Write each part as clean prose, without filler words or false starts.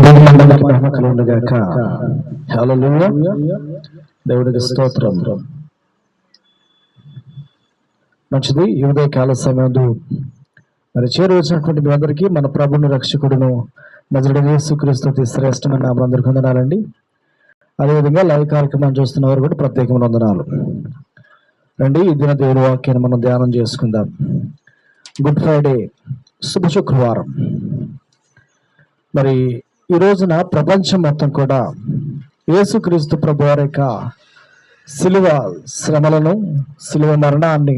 దేవునికి మహిమ కలుగునుగాక. హల్లెలూయా. దేవునికి స్తోత్రం. మంచిది. ఈ ఉదయకాల సమయంలో మరి చేరువచ్చినటువంటి మీ అందరికీ మన ప్రభుని రక్షకుడును నజరుడైన యేసుక్రీస్తు అతి శ్రేష్టమైన నామమునందు వందనాలండి. అదేవిధంగా లైవ్ కార్యక్రమం చూస్తున్న వారు కూడా ప్రత్యేకమైన వందనాలు. రండి, ఈ దిన దేవుడి వాక్యాన్ని మనం ధ్యానం చేసుకుందాం. గుడ్ ఫ్రైడే, శుభ శుక్రవారం. మరి ఈ రోజున ప్రపంచం మొత్తం కూడా యేసుక్రీస్తు ప్రభువారి యొక్క శిలువ శ్రమలను, శిలువ మరణాన్ని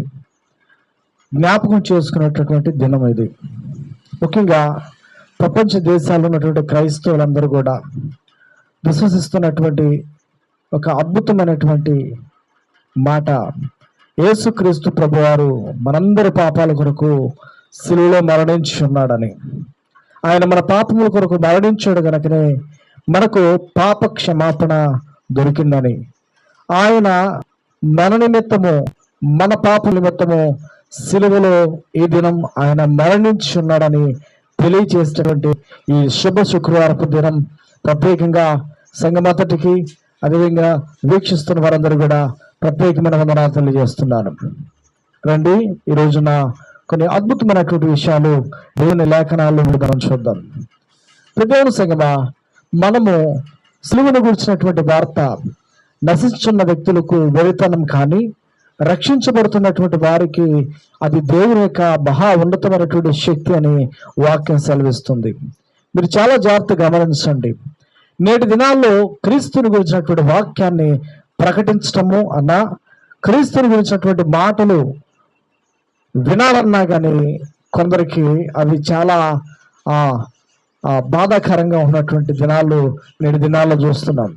జ్ఞాపకం చేసుకునేటటువంటి దినం ఇది. ముఖ్యంగా ప్రపంచ దేశాల్లో ఉన్నటువంటి క్రైస్తవులందరూ కూడా విశ్వసిస్తున్నటువంటి ఒక అద్భుతమైనటువంటి మాట, యేసుక్రీస్తు ప్రభువారు మనందరి పాపాల కొరకు శిలువలో మరణించి ఉన్నాడని. ఆయన మన పాపముల కొరకు మరణించాడు గనుకనే మనకు పాప క్షమాపణ దొరికిందని, ఆయన మన నిమిత్తము, మన పాప నిమిత్తము శిలువలో ఈ దినం ఆయన మరణించి ఉన్నాడని తెలియజేసేటువంటి ఈ శుభ శుక్రవారపు దినం ప్రత్యేకంగా సంఘమంతటికి, అదేవిధంగా వీక్షిస్తున్న వారందరూ కూడా ప్రత్యేకమైన వందనాలు తెలియజేస్తున్నాను. రండి, ఈ రోజున కొన్ని అద్భుతమైనటువంటి విషయాలు దేవుని లేఖనాల్లో మనం చూద్దాం. దేవుని సంగమా, మనము శిలువను గురించినటువంటి వార్త నశించున్న వ్యక్తులకు వెరితనం కానీ, రక్షించబడుతున్నటువంటి వారికి అది దేవుని యొక్క మహా ఉన్నతమైనటువంటి శక్తి అని వాక్యం సెలవిస్తుంది. మీరు చాలా జాగ్రత్తగా గమనించండి. నేటి దినాల్లో క్రీస్తుని గురించినటువంటి వాక్యాన్ని ప్రకటించటము అన్నా, క్రీస్తుని గురించినటువంటి మాటలు వినాలన్నా కానీ కొందరికి అవి చాలా బాధాకరంగా ఉన్నటువంటి దినాలు నేటి దినాల్లో చూస్తున్నాం.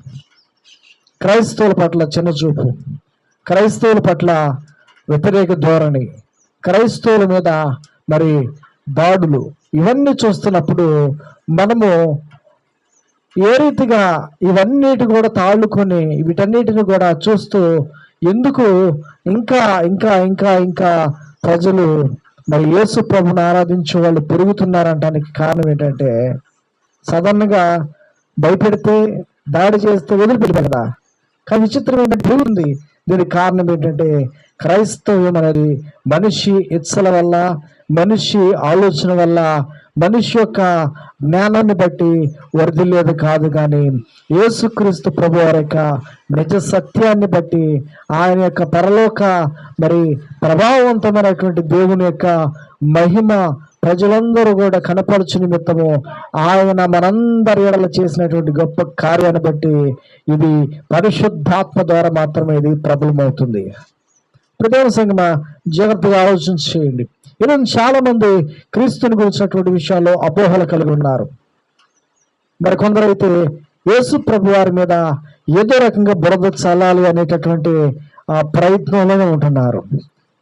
క్రైస్తవుల పట్ల చిన్నచూపు, క్రైస్తవుల పట్ల వ్యతిరేక ధోరణి, క్రైస్తవుల మీద మరి దాడులు, ఇవన్నీ చూస్తున్నప్పుడు మనము ఏ రీతిగా ఇవన్నిటి కూడా తాళుకొని వీటన్నిటిని కూడా చూస్తూ ఎందుకు ఇంకా ఇంకా ఇంకా ఇంకా ప్రజలు మరి యేసు ప్రభుని ఆరాధించే వాళ్ళు పెరుగుతున్నారంటానికి కారణం ఏంటంటే, సాధారణంగా భయపెడితే, దాడి చేస్తే వదిలిపెట్టారు కదా. కానీ విచిత్రం ఏంటంటే పెరుగుతుంది. దీనికి కారణం ఏంటంటే, క్రైస్తవ్యం అనేది మనిషి ఇచ్చల వల్ల, మనిషి ఆలోచన వల్ల, మనిషి యొక్క జ్ఞానాన్ని బట్టి వర్ధిల్లేది కాదు, కానీ యేసుక్రీస్తు ప్రభువారి యొక్క నిజ సత్యాన్ని బట్టి, ఆయన యొక్క పరలోక మరి ప్రభావవంతమైనటువంటి దేవుని యొక్క మహిమ ప్రజలందరూ కూడా కనపరచు నిమిత్తము ఆయన మనందరి ఎడల చేసినటువంటి గొప్ప కార్యాన్ని బట్టి ఇది పరిశుద్ధాత్మ ద్వారా మాత్రమే ఇది ప్రబలమవుతుంది. ప్రధాన సంగమా, జాగ్రత్తగా ఆలోచన చేయండి. ఈరోజు చాలా మంది క్రీస్తుని గురించినటువంటి విషయాల్లో అపోహలు కలిగి ఉన్నారు. మరి కొందరైతే యేసు ప్రభు వారి మీద ఏదో రకంగా బురద చల్లాలి అనేటటువంటి ప్రయత్నంలోనే ఉంటున్నారు.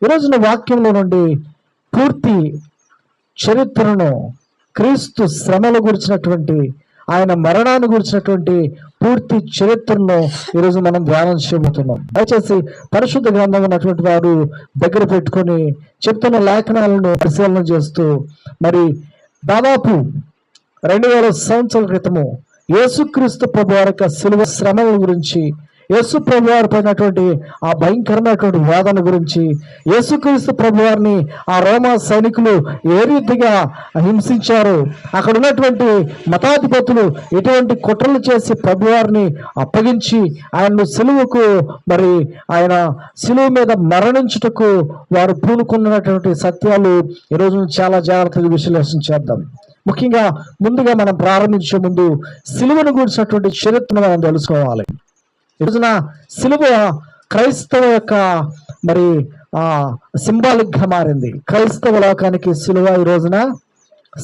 ఈరోజున వాక్యంలో నుండి పూర్తి చరిత్రను, క్రీస్తు శ్రమల గురించినటువంటి, ఆయన మరణాన్ని గురించినటువంటి పూర్తి చరిత్రను ఈరోజు మనం ధ్యానం చేయబోతున్నాం. దయచేసి పరిశుద్ధ గ్రంథం ఉన్నటువంటి వారు దగ్గర పెట్టుకొని చెప్తున్న లేఖనాలను పరిశీలన చేస్తూ, మరి దాదాపు 2000 సంవత్సరాల క్రితము యేసుక్రీస్తు ప్రభు వారి యొక్క శిలువ శ్రమల గురించి, యేసు ప్రభు వారి పైనటువంటి ఆ భయంకరమైనటువంటి వాదన గురించి, యేసుక్రీస్తు ప్రభు వారిని ఆ రోమా సైనికులు ఏ రీతిగా హింసించారు, అక్కడ ఉన్నటువంటి మతాధిపతులు ఎటువంటి కుట్రలు చేసి ప్రభు వారిని అప్పగించి ఆయన్ను సిలువకు మరి ఆయన సిలువ మీద మరణించుటకు వారు పూనుకున్నటువంటి సత్యాలు ఈరోజు చాలా జాగ్రత్తగా విశ్లేషణ చేద్దాం. ముఖ్యంగా ముందుగా మనం ప్రారంభించే ముందు సిలువను గురించినటువంటి చరిత్రను మనం తెలుసుకోవాలి. ఈ రోజున సిలువ క్రైస్తవ యొక్క మరి సింబాలిక్ గా మారింది. క్రైస్తవ లోకానికి సిలువ ఈ రోజున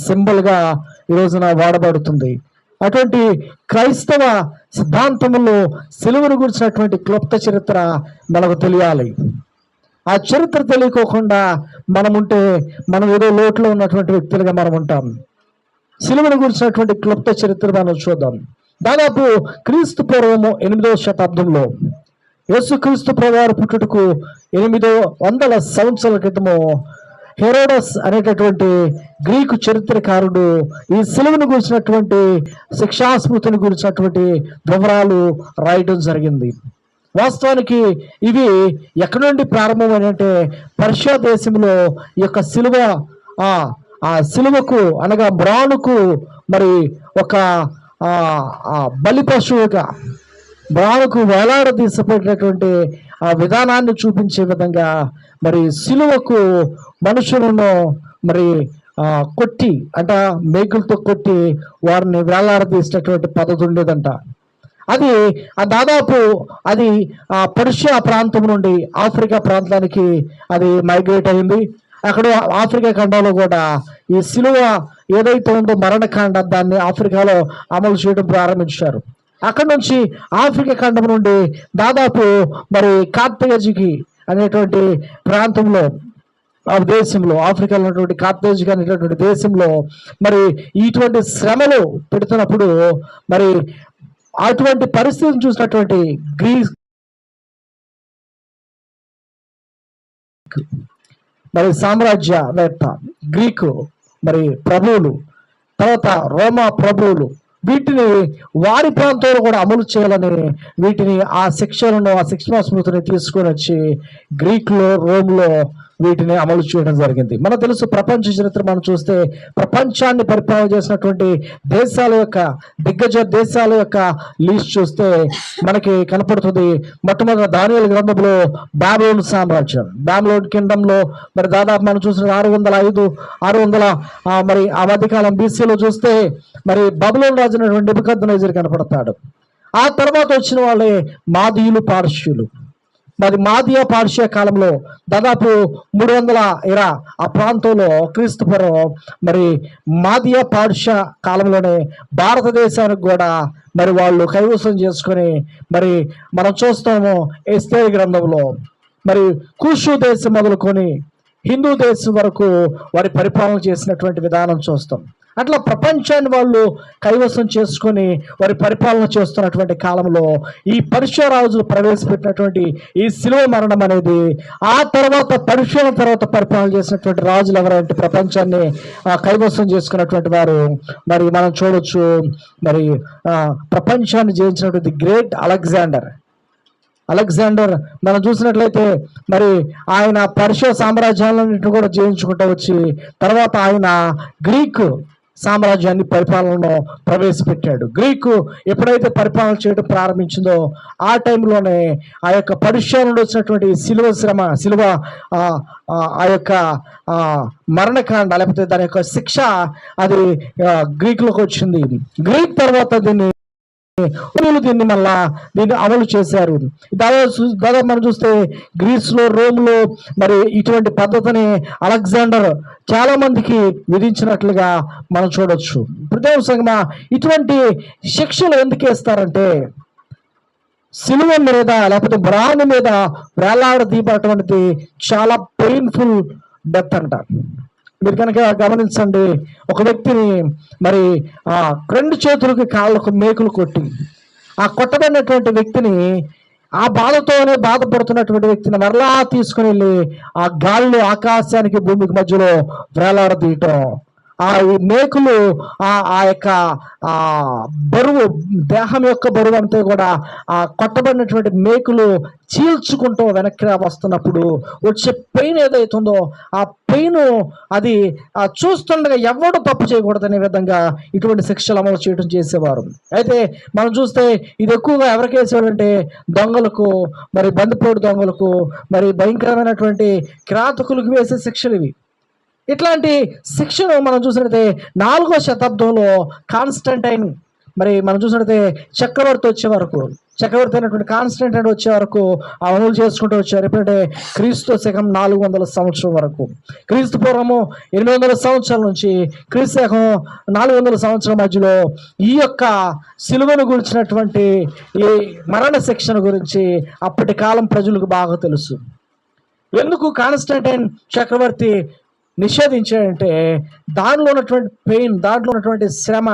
సింబల్ గా ఈ రోజున వాడబడుతుంది. అటువంటి క్రైస్తవ సిద్ధాంతంలో సిలువను గురించినటువంటి క్లుప్త చరిత్ర మనకు తెలియాలి. ఆ చరిత్ర తెలియకోకుండా మనముంటే మనం ఏదో లోటులో ఉన్నటువంటి వ్యక్తులుగా మనం ఉంటాం. సిలువను గురించినటువంటి క్లుప్త చరిత్ర మనం చూద్దాం. దాదాపు క్రీస్తు పూర్వము 8వ శతాబ్దంలో, యేసుక్రీస్తు ప్రభువారు పుట్టుటకు 800 సంవత్సరాల క్రితము హెరోడస్ అనేటటువంటి గ్రీకు చరిత్రకారుడు ఈ సిలువను గురించినటువంటి శిక్షాస్మృతిని గురించినటువంటి వివరాలు రాయడం జరిగింది. వాస్తవానికి ఇవి ఎక్కడి నుండి ప్రారంభమని అంటే పర్షియా దేశంలో ఈ యొక్క సిలువ ఆ సిలువకు అనగా మ్రానుకు మరి ఒక బలి పశువుగా మ్రానుకు వేలాడదీసబడినటువంటి ఆ విధానాన్ని చూపించే విధంగా మరి సిలువకు మనుషులను మరి కొట్టి అంటే మేకులతో కొట్టి వారిని వేలాడదీసినటువంటి పద్ధతి ఉండేదంట. అది దాదాపు అది పర్షియా ప్రాంతం నుండి ఆఫ్రికా ప్రాంతానికి అది మైగ్రేట్ అయింది. అక్కడ ఆఫ్రికా ఖండంలో కూడా ఈ సిలువ ఏదైతే ఉందో మరణకాండ దాన్ని ఆఫ్రికాలో అమలు చేయడం ప్రారంభించారు. అక్కడ నుంచి ఆఫ్రికా ఖండం నుండి దాదాపు మరి కార్తేజికి అనేటువంటి ప్రాంతంలో ఆ దేశంలో ఆఫ్రికాలో ఉన్నటువంటి కార్తేజికి అనేటటువంటి దేశంలో మరి ఇటువంటి శ్రమలు పెడుతున్నప్పుడు మరి అటువంటి పరిస్థితిని చూసినటువంటి మరి సామ్రాజ్యవేత్త గ్రీకు మరి ప్రభువులు, తర్వాత రోమా ప్రభువులు వీటిని వారి ప్రాంతంలో కూడా అమలు చేయాలని వీటిని ఆ శిక్షలను ఆ శిక్షణ స్మృతిని తీసుకొని వచ్చి గ్రీకులో రోమ్లో వీటిని అమలు చేయడం జరిగింది. మనకు తెలుసు ప్రపంచ చరిత్ర మనం చూస్తే ప్రపంచాన్ని పరిపాలన చేసినటువంటి దేశాల యొక్క దిగ్గజ దేశాల యొక్క లిస్ట్ చూస్తే మనకి కనపడుతుంది. మొట్టమొదటి దానియేలు గ్రంథంలో బాబిలోన్ సామ్రాజ్యం, బాబిలోన్ కింగ్డంలో మరి దాదాపు మనం చూసిన 600 మరి ఆ మధ్యకాలం బీసీలో చూస్తే మరి బబులోన్ రాజు అయినటువంటి నెబుకద్నెజర్ కనపడతాడు. ఆ తర్వాత వచ్చిన వాళ్ళే మాదీయులు, పార్షియులు. మరి మాదియా పార్షియా కాలంలో దాదాపు 300 ఆ ప్రాంతంలో క్రీస్తుపూర్వం మరి మాదియా పార్షియా కాలంలోనే భారతదేశానికి కూడా మరి వాళ్ళు కైవసం చేసుకొని మరి మనం చూస్తాము ఎస్తేరు గ్రంథంలో మరి కూషు దేశం మొదలుకొని హిందూ దేశం వరకు వారి పరిపాలన చేసినటువంటి విధానం చూస్తాం. అట్లా ప్రపంచాన్ని వాళ్ళు కైవసం చేసుకొని వారి పరిపాలన చేస్తున్నటువంటి కాలంలో ఈ పర్షియా రాజులు ప్రవేశపెట్టినటువంటి ఈ శిలువ మరణం అనేది ఆ తర్వాత పర్షియాల తర్వాత పరిపాలన చేసినటువంటి రాజులు ఎవరంటే ప్రపంచాన్ని కైవసం చేసుకున్నటువంటి వారు మరి మనం చూడొచ్చు. మరి ప్రపంచాన్ని జయించినటువంటి గ్రేట్ అలెగ్జాండర్ మనం చూసినట్లయితే మరి ఆయన పర్షియా సామ్రాజ్యాలన్నింటినీ కూడా జయించుకుంటూ వచ్చి తర్వాత ఆయన గ్రీకు సామ్రాజ్యాన్ని పరిపాలనలో ప్రవేశపెట్టాడు. గ్రీకు ఎప్పుడైతే పరిపాలన చేయడం ప్రారంభించిందో ఆ టైంలోనే ఆ యొక్క పర్షియా నుండి వచ్చినటువంటి సిలువ ఆ యొక్క మరణకాండ లేకపోతే దాని యొక్క శిక్ష అది గ్రీకులోకి వచ్చింది. గ్రీక్ తర్వాత దీన్ని దీన్ని అమలు చేశారు. దాదాపు మనం చూస్తే గ్రీస్లో, రోమ్లో మరి ఇటువంటి పద్ధతిని అలెగ్జాండర్ చాలా మందికి విధించినట్లుగా మనం చూడొచ్చు. ప్రదేశ సంగమా ఇటువంటి శిక్షలు ఎందుకు వేస్తారంటే సిలువ మీద లేకపోతే మ్రాను మీద వేలాడదీయబడటం చాలా పెయిన్ఫుల్ డెత్ అంటారు. మీరు కనుక గమనించండి, ఒక వ్యక్తిని మరి 2 చేతులకి కాళ్ళకు మేకులు కొట్టి ఆ కొట్టబడినటువంటి వ్యక్తిని ఆ బాధతోనే బాధపడుతున్నటువంటి వ్యక్తిని మరలా తీసుకుని వెళ్ళి ఆ గాల్లో ఆకాశానికి భూమికి మధ్యలో వేలాడదీయటం, ఆ మేకులు ఆ యొక్క బరువు దేహం యొక్క బరువు అంతా కూడా ఆ కొట్టబడినటువంటి మేకులు చీల్చుకుంటూ వెనక్కి వస్తున్నప్పుడు వచ్చే పెయిన్ ఏదైతుందో ఆ పెయిన్ అది చూస్తుండగా ఎవడు తప్పు చేయకూడదనే విధంగా ఇటువంటి శిక్షలు అమలు చేయడం చేసేవారు. అయితే మనం చూస్తే ఇది ఎక్కువగా ఎవరికి వేసేవారంటే దొంగలకు, మరి బందిపోటు దొంగలకు, మరి భయంకరమైనటువంటి కిరాతకులకు వేసే శిక్షలు ఇవి. ఇట్లాంటి శిక్షను మనం చూసినట్లయితే 4వ శతాబ్దంలో కాన్స్టంటైన్ మరి మనం చూసినట్లయితే చక్రవర్తి అయినటువంటి కాన్స్టంటైన్ వచ్చే వరకు అమలు చేసుకుంటూ వచ్చారు. ఎప్పుడంటే క్రీస్తు శకం 400 సంవత్సరం వరకు, క్రీస్తు పూర్వము 800 సంవత్సరాల నుంచి క్రీస్తు శకం 400 సంవత్సరాల మధ్యలో ఈ యొక్క సిలువను గురించినటువంటి ఈ మరణ శిక్షణ గురించి అప్పటి కాలం ప్రజలకు బాగా తెలుసు. ఎందుకు కాన్స్టంటైన్ చక్రవర్తి నిషేధించాడంటే దానిలో ఉన్నటువంటి పెయిన్, దాంట్లో ఉన్నటువంటి శ్రమ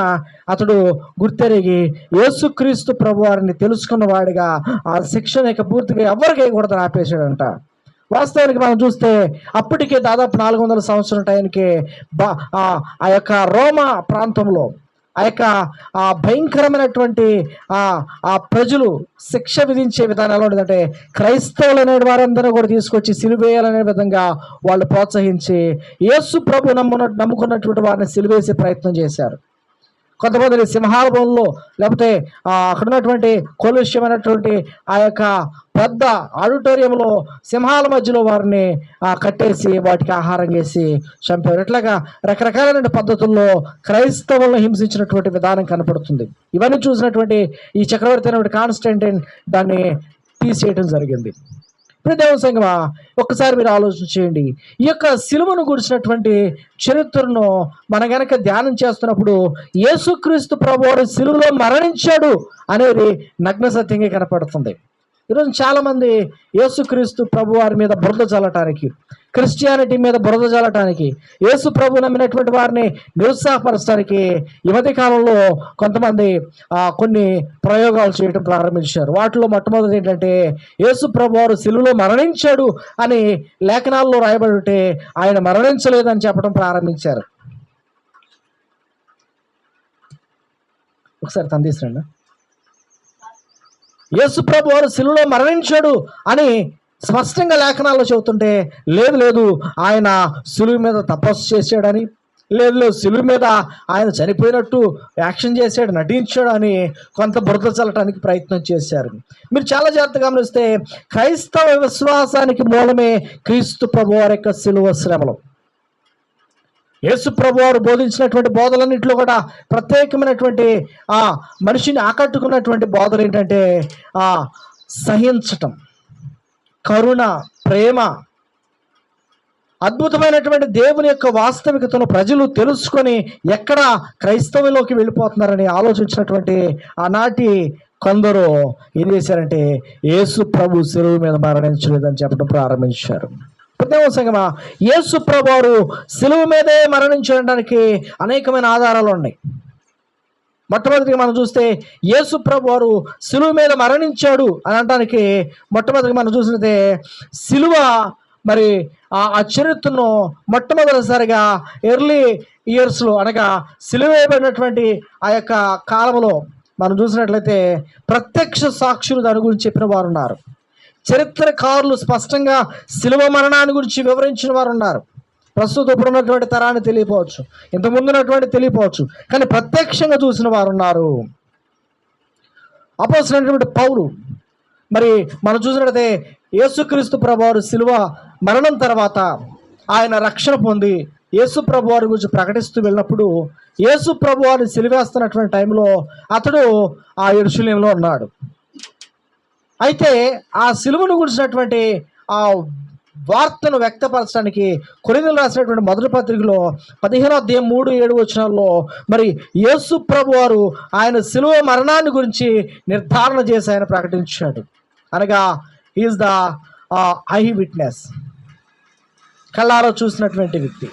అతడు గుర్తెరిగి యేసుక్రీస్తు ప్రభు వారిని తెలుసుకున్న వాడిగా ఆ శిక్షణ పూర్తిగా ఎవరికి వేయకూడదని ఆపేశాడంట. వాస్తవానికి మనం చూస్తే అప్పటికే దాదాపు 400 సంవత్సరాల టైంకి ఆ యొక్క రోమా ప్రాంతంలో ఆ యొక్క భయంకరమైనటువంటి ఆ ప్రజలు శిక్ష విధించే విధానం ఎలా ఉండదంటే, క్రైస్తవులు అనే వారందరూ కూడా తీసుకొచ్చి సిలువేయాలనే విధంగా వాళ్ళు ప్రోత్సహించి యేసు ప్రభు నమ్ముకున్నటువంటి వారిని సిలువేసే ప్రయత్నం చేశారు. కొంతమంది సింహాల బోన్లో, లేకపోతే అక్కడ ఉన్నటువంటి కొలుష్యమైనటువంటి ఆ యొక్క పెద్ద ఆడిటోరియంలో సింహాల మధ్యలో వారిని కట్టేసి వాటికి ఆహారం వేసి చంపారు. ఇట్లాగా రకరకాలైన పద్ధతుల్లో క్రైస్తవులను హింసించినటువంటి విధానం కనపడుతుంది. ఇవన్నీ చూసినటువంటి ఈ చక్రవర్తి అయినటువంటి కాన్స్టంటైన్ దాన్ని తీసేయడం జరిగింది. ఇప్పుడు దేవుని సంగమా, ఒక్కసారి మీరు ఆలోచన చేయండి. ఈ యొక్క సిలువను గురించినటువంటి చరిత్రను మనం గనక ధ్యానం చేస్తున్నప్పుడు యేసుక్రీస్తు ప్రభువారు సిలువలో మరణించాడు అనేది నగ్న సత్యంగా కనపడుతుంది. ఈరోజు చాలామంది యేసుక్రీస్తు ప్రభువారి మీద బురద చల్లటానికి, క్రిస్టియానిటీ మీద బురద చల్లటానికి, యేసు ప్రభు నమ్మినటువంటి వారిని నిరుత్సాహపరచడానికి ఈ మధ్య కాలంలో కొంతమంది కొన్ని ప్రయోగాలు చేయడం ప్రారంభించారు. వాటిలో మొట్టమొదటి ఏంటంటే, యేసు ప్రభు వారు సిలువలో మరణించాడు అని లేఖనాల్లో రాయబడి ఉంటే ఆయన మరణించలేదని చెప్పడం ప్రారంభించారు. ఒకసారి తందీసరండి. యేసు ప్రభు వారు సిలువలో మరణించాడు అని స్పష్టంగా లేఖనాల్లో చెబుతుంటే, లేదు ఆయన సిలువ మీద తపస్సు చేశాడని, లేదు సిలువ మీద ఆయన చనిపోయినట్టు యాక్షన్ చేశాడు, నటించాడు అని కొంత బురద చల్లటానికి ప్రయత్నం చేశారు. మీరు చాలా జాగ్రత్తగా గమనిస్తే క్రైస్తవ విశ్వాసానికి మూలమే క్రీస్తు ప్రభు వారి యొక్క సిలువ శ్రమలు. యేసు ప్రభు వారు బోధించినటువంటి బోధలన్నింటిలో కూడా ప్రత్యేకమైనటువంటి మనిషిని ఆకట్టుకున్నటువంటి బోధలు ఏంటంటే సహించటం, కరుణ, ప్రేమ. అద్భుతమైనటువంటి దేవుని యొక్క వాస్తవికతను ప్రజలు తెలుసుకొని ఎక్కడ క్రైస్తవంలోకి వెళ్ళిపోతున్నారని ఆలోచించినటువంటి ఆనాటి కొందరు ఏం చేశారంటే, యేసు ప్రభు సిలువ మీద మరణించలేదని చెప్పడం ప్రారంభించారు. సంగమా, యేసు ప్రభు వారు సిలువ మీదే మరణించడానికి అనేకమైన ఆధారాలు ఉన్నాయి. మొట్టమొదటిగా మనం చూస్తే యేసు ప్రభు వారు సిలువ మీద మరణించాడు అని అనడానికి మొట్టమొదటిగా మనం చూసినట్టే సిలువ మరి ఆ చరిత్రను మొట్టమొదటిసారిగా ఎర్లీ ఇయర్స్లో, అనగా సిలువ వేయబడినటువంటి ఆ యొక్క కాలంలో మనం చూసినట్లయితే ప్రత్యక్ష సాక్షులు దాని గురించి చెప్పిన వారు ఉన్నారు. చరిత్రకారులు స్పష్టంగా సిలువ మరణాన్ని గురించి వివరించిన వారు ఉన్నారు. ప్రస్తుతం ఇప్పుడున్నటువంటి తరాన్ని తెలియపోవచ్చు, ఇంతకుముందు ఉన్నటువంటి తెలియపోవచ్చు, కానీ ప్రత్యక్షంగా చూసిన వారు ఉన్నారు. అపోస్తలుడైనటువంటి పౌలు, మరి మనం చూసినట్లయితే యేసుక్రీస్తు ప్రభువారు సిలువ మరణం తర్వాత ఆయన రక్షణ పొంది యేసు ప్రభువారి గురించి ప్రకటిస్తూ వెళ్ళినప్పుడు, యేసు ప్రభువారిని సిలువేస్తున్నటువంటి టైంలో అతడు ఆ యెరూషలేములో ఉన్నాడు. అయితే ఆ సిలువను గురించినటువంటి ఆ వార్తను వ్యక్తపరచడానికి కొరింథీయులకు రాసినటువంటి మొదటి పత్రికలో 15వ అధ్యాయం 3-7 వచనాల్లో మరి యేసు ప్రభు వారు ఆయన సిలువ మరణాన్ని గురించి నిర్ధారణ చేసి ఆయన ప్రకటించాడు. అనగా ఈజ్ ద ఐ విట్నెస్, కళ్ళారా చూసినటువంటి వ్యక్తి,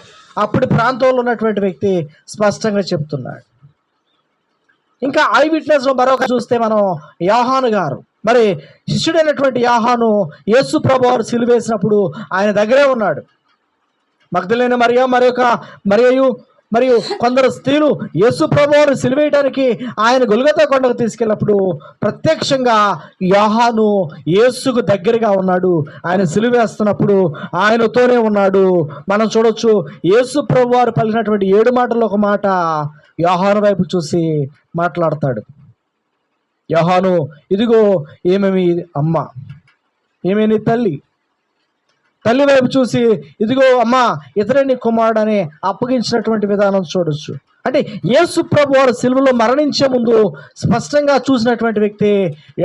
అప్పటి ప్రాంతంలో ఉన్నటువంటి వ్యక్తి స్పష్టంగా చెప్తున్నాడు. ఇంకా ఐ విట్నెస్లో మరొక చూస్తే మనం యోహాను గారు, మరి శిష్యుడైనటువంటి యోహాను యేసు ప్రభువారు సిలువేసినప్పుడు ఆయన దగ్గరే ఉన్నాడు. మగ్దలేనే మరియ, మరియు కొందరు స్త్రీలు యేసు ప్రభువారు సిలువేయడానికి ఆయన గొల్గొతా కొండకు తీసుకెళ్ళినప్పుడు ప్రత్యక్షంగా యోహాను యేసుకు దగ్గరగా ఉన్నాడు. ఆయన సిలువేస్తున్నప్పుడు ఆయనతోనే ఉన్నాడు. మనం చూడొచ్చు, యేసు ప్రభువారు పలికినటువంటి 7 మాటల్లో ఒక మాట యోహాను వైపు చూసి మాట్లాడతాడు. యోహాను, ఇదిగో ఈమె మీ అమ్మ, ఈమె నీ తల్లి. తల్లి వైపు చూసి, ఇదిగో అమ్మ, ఇతరే నీ కుమారుడు అని అప్పగించినటువంటి విధానం చూడొచ్చు. అంటే యేసు ప్రభు వారు సిలువలో మరణించే ముందు స్పష్టంగా చూసినటువంటి వ్యక్తి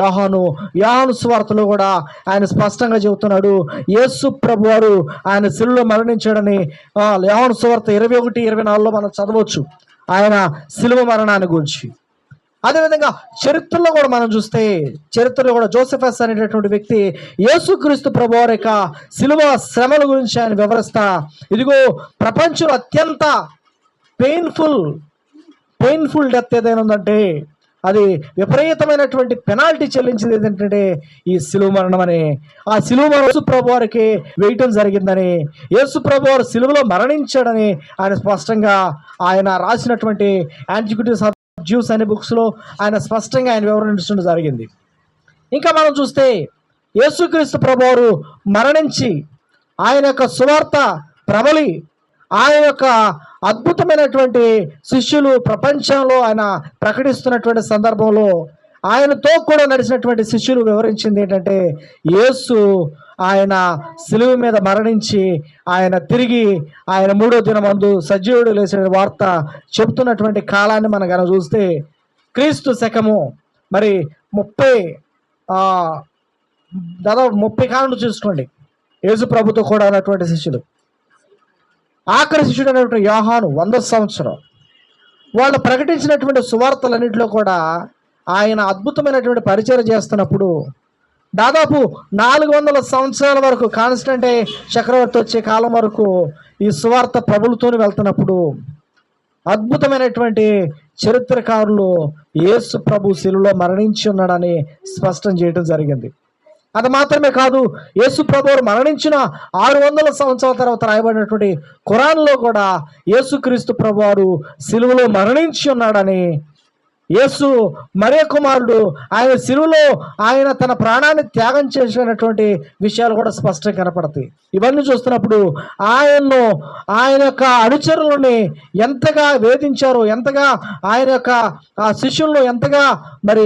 యోహాను. యోహాను సువార్తలో కూడా ఆయన స్పష్టంగా చెబుతున్నాడు, యేసు ప్రభు వారు ఆయన సిలువలో మరణించాడని. యోహాను సువార్త 21-24లో మనం చదవచ్చు ఆయన సిలువ మరణాన్ని గురించి. అదేవిధంగా చరిత్రలో కూడా మనం చూస్తే, చరిత్రలో కూడా జోసెఫస్ అనేటటువంటి వ్యక్తి యేసుక్రీస్తు ప్రభువారి యొక్క సిలువ శ్రమల గురించి ఆయన వివరిస్తా, ఇదిగో ప్రపంచంలో అత్యంత పెయిన్ఫుల్ డెత్ ఏదైనా ఉందంటే అది విపరీతమైనటువంటి పెనాల్టీ చెల్లించింది ఏంటంటే ఈ సిలువ మరణం అని. ఆ సిలువ మరణం యేసు ప్రభు వారికి వేయటం జరిగిందని, యేసు ప్రభు వారు సిలువలో మరణించాడని ఆయన స్పష్టంగా ఆయన రాసినటువంటి యాంటిక్విటీస్ ఆఫ్ జ్యూస్ అనే బుక్స్లో ఆయన స్పష్టంగా ఆయన వివరించడం జరిగింది. ఇంకా మనం చూస్తే యేసుక్రీస్తు ప్రభు వారు మరణించి ఆయన యొక్క సువార్త ప్రబలి ఆయన యొక్క అద్భుతమైనటువంటి శిష్యులు ప్రపంచంలో ఆయన ప్రకటిస్తున్నటువంటి సందర్భంలో ఆయనతో కూడా నడిచినటువంటి శిష్యులు వివరించింది ఏంటంటే, యేసు ఆయన సిలువ మీద మరణించి ఆయన తిరిగి ఆయన 3వ దినమందు సజీవుడు లేచిన వార్త చెబుతున్నటువంటి కాలాన్ని మనం కనుక చూస్తే క్రీస్తు శకము మరి 30 కాలంలో చూసుకోండి. యేసు ప్రభుతో కూడా ఉన్నటువంటి శిష్యులు, ఆఖరి శిష్యుడు అనేటువంటి యోహాను 100 సంవత్సరం వాళ్ళు ప్రకటించినటువంటి సువార్తలన్నింటిలో కూడా ఆయన అద్భుతమైనటువంటి పరిచయం చేస్తున్నప్పుడు దాదాపు 400 సంవత్సరాల వరకు కాన్స్టంటే చక్రవర్తి వచ్చే కాలం వరకు ఈ సువార్త ప్రభులతోనే వెళ్తున్నప్పుడు అద్భుతమైనటువంటి చరిత్రకారులు యేసు ప్రభు శిలువలో మరణించి ఉన్నాడని స్పష్టం చేయడం జరిగింది. అది మాత్రమే కాదు, యేసు ప్రభువు మరణించిన 600 సంవత్సరాల తర్వాత రాయబడినటువంటి ఖురాన్లో కూడా యేసుక్రీస్తు ప్రభువారు సిలువలో మరణించి ఉన్నాడని, యేసు మరియ కుమారుడు ఆయన సిలువలో ఆయన తన ప్రాణాన్ని త్యాగం చేసినటువంటి విషయాలు కూడా స్పష్టంగా కనపడతాయి. ఇవన్నీ చూస్తున్నప్పుడు ఆయన యొక్క అనుచరులని ఎంతగా వేధించారో, ఎంతగా ఆయన యొక్క శిష్యులను ఎంతగా మరి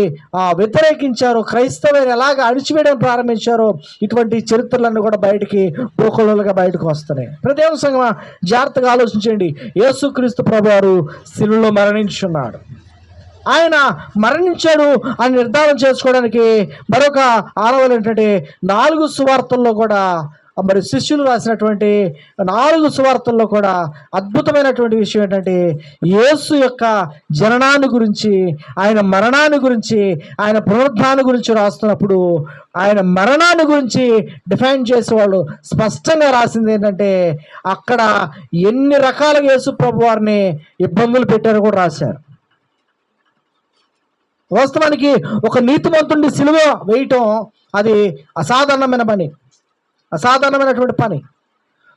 వ్యతిరేకించారో, క్రైస్తవులను ఎలాగ అణిచివేయడం ప్రారంభించారో, ఇటువంటి చరిత్రలన్నీ కూడా బయటికి పోకలుగా బయటకు వస్తున్నాయి. ప్రదేశంగా జాగ్రత్తగా ఆలోచించండి. యేసుక్రీస్తు ప్రభువారు సిలువలో మరణించున్నాడు. ఆయన మరణించాడు అని నిర్ధారణ చేసుకోవడానికి మరొక ఆనవాలు ఏంటంటే 4 సువార్తల్లో కూడా మరి శిష్యులు రాసినటువంటి 4 సువార్తల్లో కూడా అద్భుతమైనటువంటి విషయం ఏంటంటే యేసు యొక్క జననాన్ని గురించి, ఆయన మరణాన్ని గురించి, ఆయన పునరుద్ధానం గురించి రాస్తున్నప్పుడు ఆయన మరణాన్ని గురించి డిఫైన్ చేసేవాళ్ళు స్పష్టంగా రాసింది ఏంటంటే అక్కడ ఎన్ని రకాలుగా యేసు ప్రభు వారిని ఇబ్బందులు పెట్టారో కూడా రాశారు. వాస్తవానికి ఒక నీతిమంతుడిని సిలువ వేయటం అది అసాధారణమైనటువంటి పని.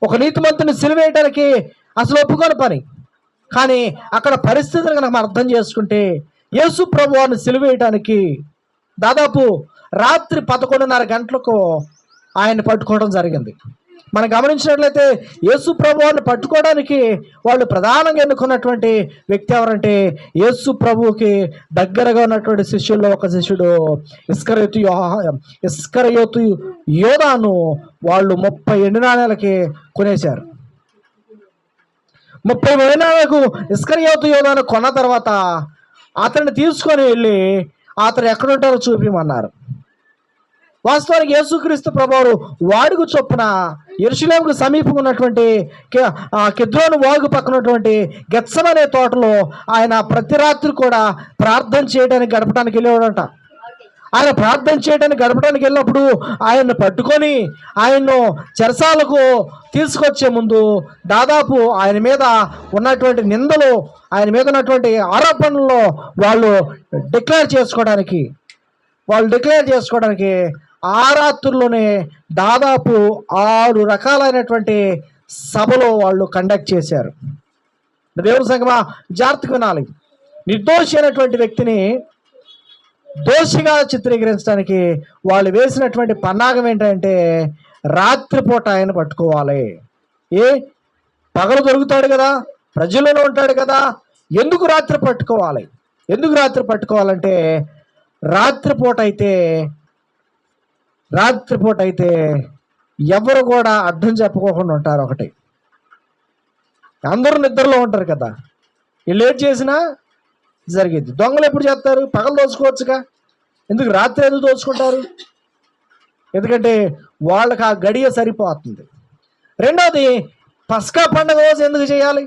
ఒక నీతిమంతుడిని సిలువ వేయటానికి అసలు ఒప్పుకోని పని. కానీ అక్కడ పరిస్థితిని కనుక మనం అర్థం చేసుకుంటే యేసు ప్రభువారిని సిలువ వేయటానికి దాదాపు రాత్రి 11:30 గంటలకు ఆయన పట్టుకోవడం జరిగింది. మనం గమనించినట్లయితే యేసు ప్రభువుని పట్టుకోవడానికి వాళ్ళు ప్రధానంగా ఎన్నుకున్నటువంటి వ్యక్తి ఎవరంటే యేసు ప్రభువుకి దగ్గరగా ఉన్నటువంటి శిష్యుల్లో ఒక శిష్యుడు ఇస్కరియోతు యోధాను వాళ్ళు 30 ఎండు నాణేలకి కొనేశారు. 30 ఎండు నాణేలకు ఇస్కరియోతు యోధాను కొన్న తర్వాత అతన్ని తీసుకొని వెళ్ళి అతను ఎక్కడుంటారో చూపిమన్నారు. వాస్తవానికి యేసుక్రీస్తు ప్రభువారు వాడుకు చొప్పున యెరూషలేముకు సమీపంగా ఉన్నటువంటి కెద్రోను వాగు పక్కన ఉన్నటువంటి గెత్సెమనే తోటలో ఆయన ప్రతి రాత్రి కూడా ప్రార్థన చేయడానికి గడపడానికి వెళ్ళేవాడంట. ఆయన ప్రార్థన చేయడానికి గడపడానికి వెళ్ళినప్పుడు ఆయన్ను పట్టుకొని ఆయన్ను చెరసాలకు తీసుకొచ్చే ముందు దాదాపు ఆయన మీద ఉన్నటువంటి నిందలు, ఆయన మీద ఉన్నటువంటి ఆరోపణల్లో వాళ్ళు డిక్లేర్ చేసుకోవడానికి ఆ రాత్రుల్లోనే దాదాపు 6 రకాలైనటువంటి సభలో వాళ్ళు కండక్ట్ చేశారు. దేవుని సంగమా జాగ్రత్తగా వినాలి. నిర్దోషి అయినటువంటి వ్యక్తిని దోషిగా చిత్రీకరించడానికి వాళ్ళు వేసినటువంటి పన్నాగం ఏంటంటే రాత్రిపూట ఆయన పట్టుకోవాలి. పగలు దొరుకుతాడు కదా, ప్రజల్లోనే ఉంటాడు కదా, ఎందుకు రాత్రి పట్టుకోవాలంటే రాత్రిపూట అయితే ఎవరు కూడా అర్థం చెప్పుకోకుండా ఉంటారు. ఒకటి, అందరూ నిద్రలో ఉంటారు కదా, లేట్ చేసినా జరిగింది. దొంగలు ఎప్పుడు చేస్తారు? పగలు దోచుకోవచ్చుగా, ఎందుకు రాత్రి ఎందుకు దోచుకుంటారు? ఎందుకంటే వాళ్ళకి ఆ గడియ సరిపోతుంది. రెండవది, పస్కా పండుగ రోజు ఎందుకు చేయాలి?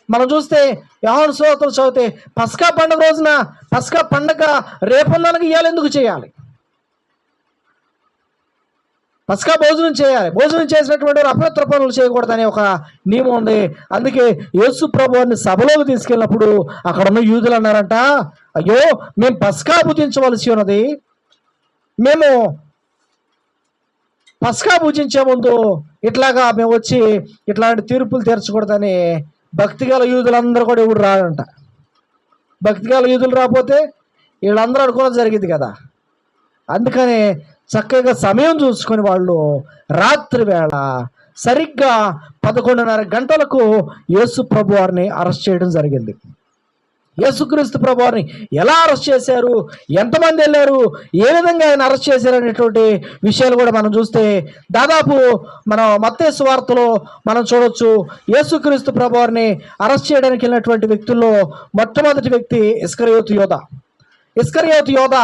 మనం చూస్తే యోహాను సువార్తలు చదివితే పస్కా పండుగ రోజున పస్కా పండుగ రేపొందనకి ఇవ్వాలి, ఎందుకు చేయాలి? పస్కా భోజనం చేయాలి. భోజనం చేసినటువంటి వారు అపవిత్ర పనులు చేయకూడదనే ఒక నియమం ఉంది. అందుకే యేసు ప్రభువుని సభలోకి తీసుకెళ్ళినప్పుడు అక్కడ ఉన్న యూదులు అన్నారంట, అయ్యో మేము పస్కా భుజించవలసి ఉన్నది, మేము పస్కా భుజించే ముందు ఇట్లాగా మేము వచ్చి ఇట్లాంటి తీర్పులు తీర్చకూడదని భక్తిగల యూదులందరూ కూడా ఇప్పుడు రాడంట. భక్తిగల యూదులు రాకపోతే వీళ్ళందరూ అనుకోవడం జరిగింది కదా. అందుకని చక్కగా సమయం చూసుకొని వాళ్ళు రాత్రి వేళ సరిగ్గా 11:30 గంటలకు యేసు ప్రభు వారిని అరెస్ట్ చేయడం జరిగింది. యేసుక్రీస్తు ప్రభు వారిని ఎలా అరెస్ట్ చేశారు, ఎంతమంది వెళ్ళారు, ఏ విధంగా ఆయన అరెస్ట్ చేశారు అనేటువంటి విషయాలు కూడా మనం చూస్తే దాదాపు మనం మత్తయి సువార్తలో మనం చూడొచ్చు. యేసుక్రీస్తు ప్రభు వారిని అరెస్ట్ చేయడానికి వెళ్ళినటువంటి వ్యక్తుల్లో మొట్టమొదటి వ్యక్తి ఇస్కరియోతు యోధ. ఇస్కరియోతు యోధ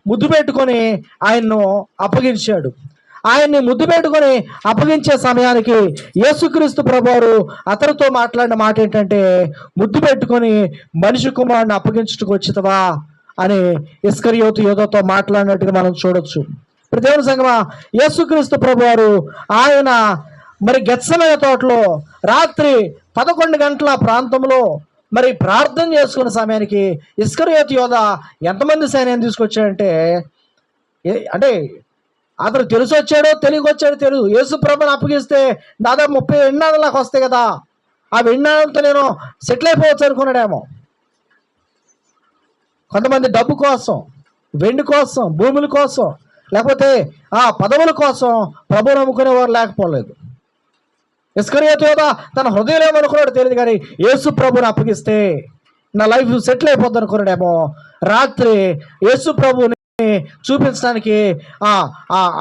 ముద్దు పెట్టుకొని ఆయన్ను అప్పగించాడు. ఆయన్ని ముద్దు పెట్టుకొని అప్పగించే సమయానికి యేసుక్రీస్తు ప్రభువారు అతనితో మాట్లాడిన మాట ఏంటంటే, ముద్దు పెట్టుకొని మనిషి కుమారుని అప్పగించుటకు వచ్చితవా అని ఇస్కరియోతు యోధతో మాట్లాడినట్టుగా మనం చూడొచ్చు. ఇప్పుడు దేవుని సంగమా, యేసుక్రీస్తు ప్రభువారు ఆయన మరి గెత్సెమనే తోటలో రాత్రి 11 గంటల ప్రాంతంలో మరి ప్రార్థన చేసుకున్న సమయానికి ఇస్కరియోతు యోధ ఎంతమంది సైన్యాన్ని తీసుకొచ్చాడంటే, అంటే అతను తెలిసి వచ్చాడో తెలియక వచ్చాడో తెలియదు. యేసు ప్రభుని అప్పగిస్తే దాదాపు 30 వెండినాలకు వస్తాయి కదా, ఆ వెండినాలతో నేను సెటిల్ అయిపోవచ్చు అనుకున్నాడేమో. కొంతమంది డబ్బు కోసం, వెండి కోసం, భూముల కోసం, లేకపోతే ఆ పదవుల కోసం ప్రభువుని నమ్ముకునేవారు లేకపోలేదు. ఇస్కరియోతు యోధ తన హృదయంలో ఏమనుకున్నాడు తెలియదు, కానీ యేసు ప్రభుని అప్పగిస్తే నా లైఫ్ సెటిల్ అయిపోద్ది అనుకున్నాడేమో. రాత్రి యేసు ప్రభుని చూపించడానికి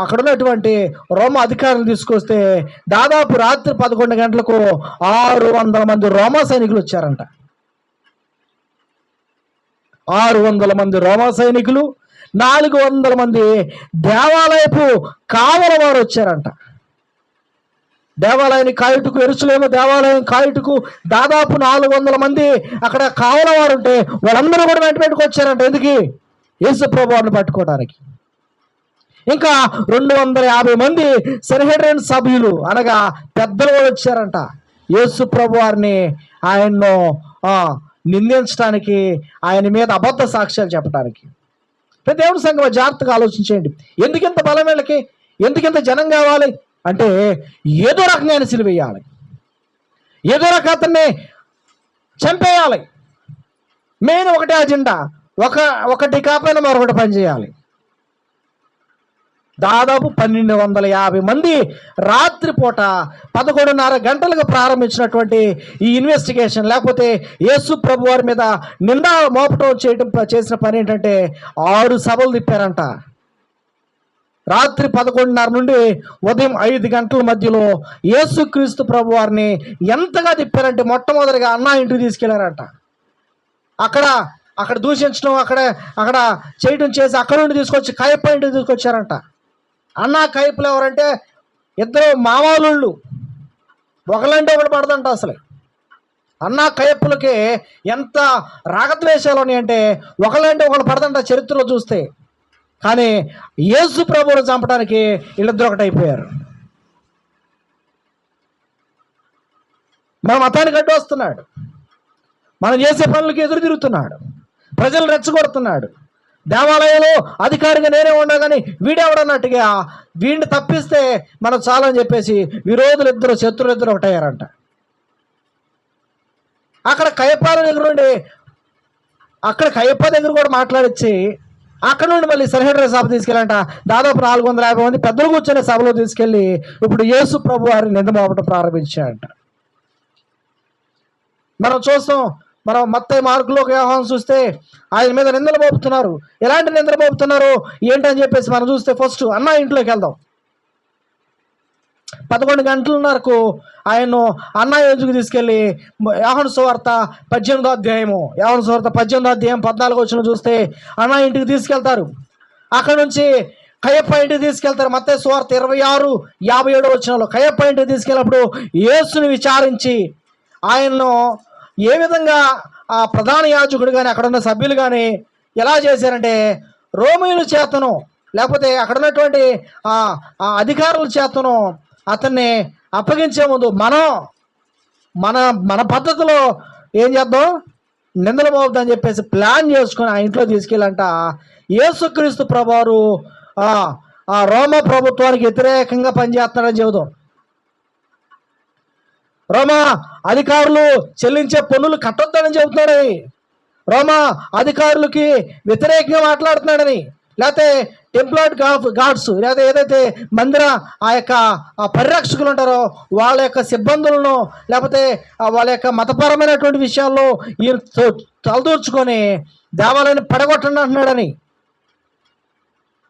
అక్కడ ఉన్నటువంటి రోమా అధికారులు తీసుకొస్తే దాదాపు రాత్రి 11 గంటలకు 600 మంది రోమా సైనికులు వచ్చారంట. 600 మంది రోమా సైనికులు, 400 మంది దేవాలయపు కావల వారు వచ్చారంట. దేవాలయాన్ని కాయుటకు, యెరూషలేము దేవాలయం కాయుటకు దాదాపు 400 మంది అక్కడ కావల వారు ఉంటే వాళ్ళందరూ కూడా వెంటబెట్టుకు వచ్చారంట. ఎందుకు? యేసు ప్రభువుని పట్టుకోవడానికి. ఇంకా 250 మంది సెనహెడ్రిన్ సభ్యులు అనగా పెద్దలు కూడా వచ్చారంట యేసు ప్రభువారిని ఆయన్ను నిందించడానికి, ఆయన మీద అబద్ధ సాక్ష్యాలు చెప్పడానికి. దేవుని సంగమా, జాగ్రత్తగా ఆలోచించేయండి. ఎందుకింత బలం వీళ్ళకి, ఎందుకింత జనం కావాలి అంటే ఏదో రకంగా ఆయన సిలువేయాలి, ఏదో రకంగా అతన్ని చంపేయాలి. మెయిన్ ఒకటే అజెండా, ఒకటి కాకపోయినా మరొకటి పని చేయాలి. దాదాపు 1250 మంది రాత్రిపూట 11:30 గంటలకు ప్రారంభించినటువంటి ఈ ఇన్వెస్టిగేషన్, లేకపోతే యేసు ప్రభు వారి మీద నిందా మోపటం చేసిన పని ఏంటంటే 6 సభలు తిప్పారంట. రాత్రి 11:30 నుండి ఉదయం 5 గంటల మధ్యలో యేసుక్రీస్తు ప్రభు వారిని ఎంతగా తిప్పారంటే, మొట్టమొదటిగా అన్నా ఇంటికి తీసుకెళ్లారంట. అక్కడ దూషించడం, అక్కడ చేయడం చేసి అక్కడ నుండి తీసుకొచ్చి కయప ఇంటికి తీసుకొచ్చారంట. అన్న కయపలు ఎవరంటే ఇద్దరు మామూలు, ఒకలంటే ఒకటి పడదంట. అసలు అన్న కయపులకి ఎంత రాగద్వేషాలు ఉన్నాయంటే ఒకళ్ళంటే ఒకళ్ళు పడదంట చరిత్రలో చూస్తే. కానీ యేసు ప్రభువును చంపడానికి వీళ్ళిద్దరు ఒకటి అయిపోయారు. మన మతానికి అడ్డు వస్తున్నాడు, మనం చేసే పనులకి ఎదురు తిరుగుతున్నాడు, ప్రజలు రెచ్చగొడుతున్నాడు. దేవాలయంలో అధికారిగా నేనే ఉన్నా కానీ వీడెవడన్నట్టుగా వీడిని తప్పిస్తే మనం చాలని చెప్పేసి విరోధులిద్దరు, శత్రులిద్దరు ఒకటయ్యారంట. అక్కడ కయపాల దగ్గర నుండి అక్కడ కయప దగ్గర కూడా మాట్లాడిచ్చి అక్కడ నుండి మళ్ళీ సెనహెడ్రిన్ సభ తీసుకెళ్ళంట. దాదాపు 450 మంది పెద్దలు కూర్చొని సభలో తీసుకెళ్ళి ఇప్పుడు యేసు ప్రభు వారిని నిందమోపటం ప్రారంభించాడంట. మనం చూస్తాం, మనం మత్తయి, మార్కులో, యోహాను చూస్తే ఆయన మీద నిందలు మోపుతున్నారు. ఎలాంటి నిందలు మోపుతున్నారు ఏంటని చెప్పేసి మనం చూస్తే ఫస్ట్ అన్న ఇంట్లోకి వెళ్దాం. 11 గంటలన్నరకు ఆయన్ను అన్న ఎందుకు తీసుకెళ్ళి యోహాను సువార్త 18వ అధ్యాయము, యోహాను సువార్త 18వ అధ్యాయం 14వ వచనం చూస్తే అన్న ఇంటికి తీసుకెళ్తారు. అక్కడ నుంచి కయప ఇంటికి తీసుకెళ్తారు. మత్తయి సువార్త 26:57 వచనంలో కయప ఇంటికి తీసుకెళ్ళినప్పుడు యేసుని విచారించి ఆయన్ను ఏ విధంగా ఆ ప్రధాన యాజకుడు కానీ అక్కడ ఉన్న సభ్యులు కానీ ఎలా చేశారంటే రోమీయుల చేతను లేకపోతే అక్కడ ఉన్నటువంటి ఆ అధికారుల చేతను అతన్ని అప్పగించే ముందు మన మన పద్ధతిలో ఏం చేద్దాం, నిందలు పోవద్దని చెప్పేసి ప్లాన్ చేసుకుని ఆ ఇంట్లో తీసుకెళ్ళంట యేసుక్రీస్తు ప్రభువారు ఆ రోమా ప్రభుత్వానికి వ్యతిరేకంగా పనిచేస్తున్నాడని చెబుదాం. రోమా అధికారులు చెల్లించే పన్నులు కట్టొద్దని చెబుతున్నాడని, రోమా అధికారులకి వ్యతిరేకంగా మాట్లాడుతున్నాడని, లేకపోతే టెంప్లర్డ్ గార్డ్స్ లేకపోతే ఏదైతే మందిర ఆ యొక్క పరిరక్షకులు ఉంటారో వాళ్ళ యొక్క సిబ్బందులను లేకపోతే వాళ్ళ యొక్క మతపరమైనటువంటి విషయాల్లో ఈయన తలదూర్చుకొని దేవాలయాన్ని పడగొట్టండి అంటున్నాడని,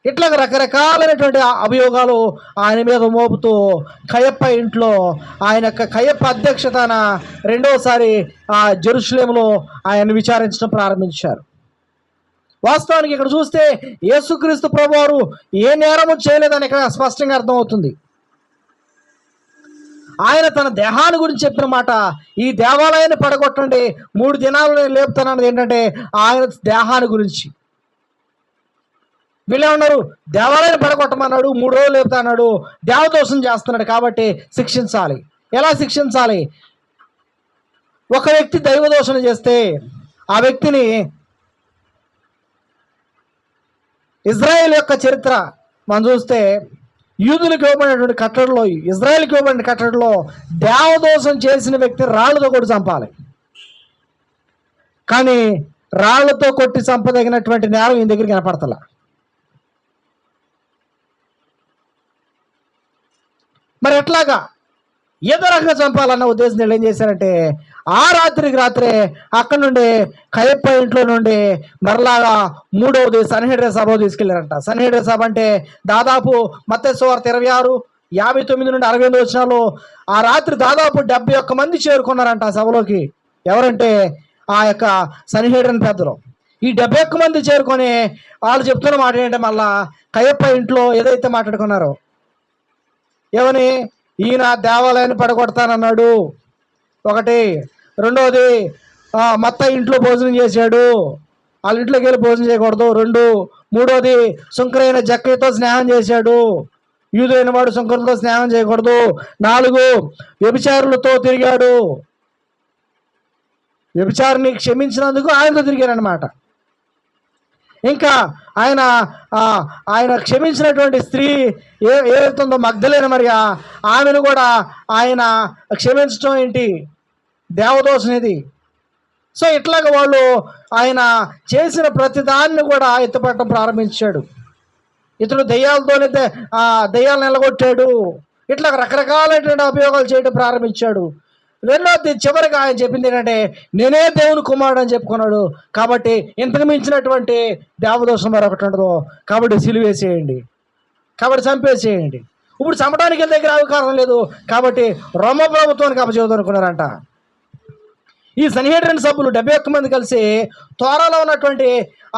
ఇట్లా రకరకాలైనటువంటి అభియోగాలు ఆయన మీద మోపుతూ కయప్ప ఇంట్లో ఆయన యొక్క కయప్ప అధ్యక్షతన రెండోసారి జెరూసలేములో ఆయన విచారించడం ప్రారంభించారు. వాస్తవానికి ఇక్కడ చూస్తే యేసుక్రీస్తు ప్రభువారు ఏ నేరము చేయలేదని ఇక్కడ స్పష్టంగా అర్థమవుతుంది. ఆయన తన దేహాన్ని గురించి చెప్పిన మాట, ఈ దేవాలయాన్ని పడగొట్టండి 3 దినాలు లేపుతానన్నది ఏంటంటే ఆయన దేహాన్ని గురించి. వీళ్ళే ఉన్నారు, దేవాలయాన్ని పడగొట్టమన్నాడు, 3 రోజులు లేపుతా అన్నాడు, దేవదోషం చేస్తున్నాడు కాబట్టి శిక్షించాలి. ఎలా శిక్షించాలి? ఒక వ్యక్తి దైవదోషణ చేస్తే ఆ వ్యక్తిని ఇజ్రాయెల్ యొక్క చరిత్ర మనం చూస్తే యూదులకు ఇవ్వబడినటువంటి కట్టడలో, ఇజ్రాయెల్కి ఇవ్వబడిన కట్టడలో దేవదోషం చేసిన వ్యక్తి రాళ్లతో కొట్టి చంపాలి. కానీ రాళ్లతో కొట్టి చంపదగినటువంటి నేరం ఈయన దగ్గర కనపడతలా. మరి ఎట్లాగా ఏదో రకంగా చంపాలన్న ఉద్దేశం ఏం చేశారంటే ఆ రాత్రికి రాత్రే అక్కడ నుండి కయప్ప ఇంట్లో నుండి మరలాగా 3వది సన్హెడ్రిన్ సభ తీసుకెళ్లారంట. సన్హెడ్రిన్ సభ అంటే దాదాపు మత్తయి సువార్త 26, 59 నుండి 68 వచనాలు ఆ రాత్రి దాదాపు 71 మంది చేరుకున్నారంట ఆ సభలోకి. ఎవరంటే ఆ యొక్క సన్హెడ్రిన్ పెద్దలు. ఈ 71 మంది చేరుకొని వాళ్ళు చెప్తున్న మాట ఏంటంటే మళ్ళా కయప్ప ఇంట్లో ఏదైతే మాట్లాడుకున్నారో ఏమని, ఈయన దేవాలయాన్ని పడగొడతానన్నాడు ఒకటి, రెండోది మత్తయి ఇంట్లో భోజనం చేశాడు, వాళ్ళ ఇంట్లోకి వెళ్ళి భోజనం చేయకూడదు 2, మూడోది సుంకరైన జక్కయ్యతో స్నేహం చేశాడు, యూదులైన వాడు సుంకరులతో స్నేహం చేయకూడదు, 4 వ్యభిచారులతో తిరిగాడు, వ్యభిచారిని క్షమించినందుకు ఆయనతో తిరిగారనమాట. ఇంకా ఆయన క్షమించినటువంటి స్త్రీ ఏదైతుందో మగ్ధలేన మరియా, ఆమెను కూడా ఆయన క్షమించడం ఏంటి, దేవదోషం ఇది. సో ఇట్లాగ వాళ్ళు ఆయన చేసిన ప్రతిదాన్ని కూడా ఎత్తుపట్టడం ప్రారంభించాడు. ఇతడు దెయ్యాలతోనే దెయ్యాలను నిలగొట్టాడు, ఇట్లా రకరకాలైనటువంటి అభియోగాలు చేయడం ప్రారంభించాడు. రెండోది చివరిగా ఆయన చెప్పింది ఏంటంటే నేనే దేవుని కుమారుడు అని చెప్పుకున్నాడు. కాబట్టి ఇంతకు మించినటువంటి దేవదోషం మరొకటి ఉండదు, కాబట్టి సిలువేసేయండి, కాబట్టి చంపేసేయండి. ఇప్పుడు చంపడానికి దగ్గర అవకాశం లేదు కాబట్టి రోమ ప్రభుత్వానికి అప్పచెబుతానుకున్నారంట. ఈ సన్హెడ్రిన్ సభ్యులు 71 మంది కలిసి తోరాలో ఉన్నటువంటి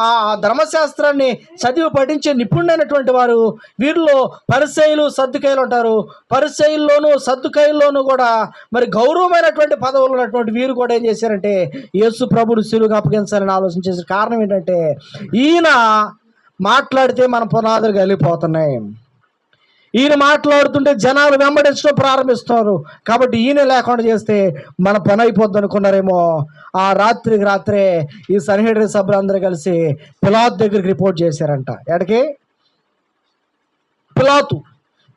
ఆ ధర్మశాస్త్రాన్ని చదివి పఠించే నిపుణులైనటువంటి వారు. వీరిలో పరిసయ్యులు సద్దుకాయలు ఉంటారు. పరిసయ్యుల్లోనూ సద్దుకాయల్లోనూ కూడా మరి గౌరవమైనటువంటి పదవులు ఉన్నటువంటి వీరు కూడా ఏం చేశారంటే యేసు ప్రభువును సిలువగా అప్పగించాలని ఆలోచన చేశారు. కారణం ఏంటంటే ఈయన మాట్లాడితే మన పునాదులు కలిగిపోతున్నాయి, ఈయన మాట్లాడుతుంటే జనాలు వెంబడించడం ప్రారంభిస్తున్నారు, కాబట్టి ఈయన లేకుండా చేస్తే మన పని అయిపోద్ది అనుకున్నారేమో. ఆ రాత్రికి రాత్రే ఈ సన్హెడ్రిన్ సభ్యులందరూ కలిసి పిలాతు దగ్గరికి రిపోర్ట్ చేశారంట. ఎక్కడికి?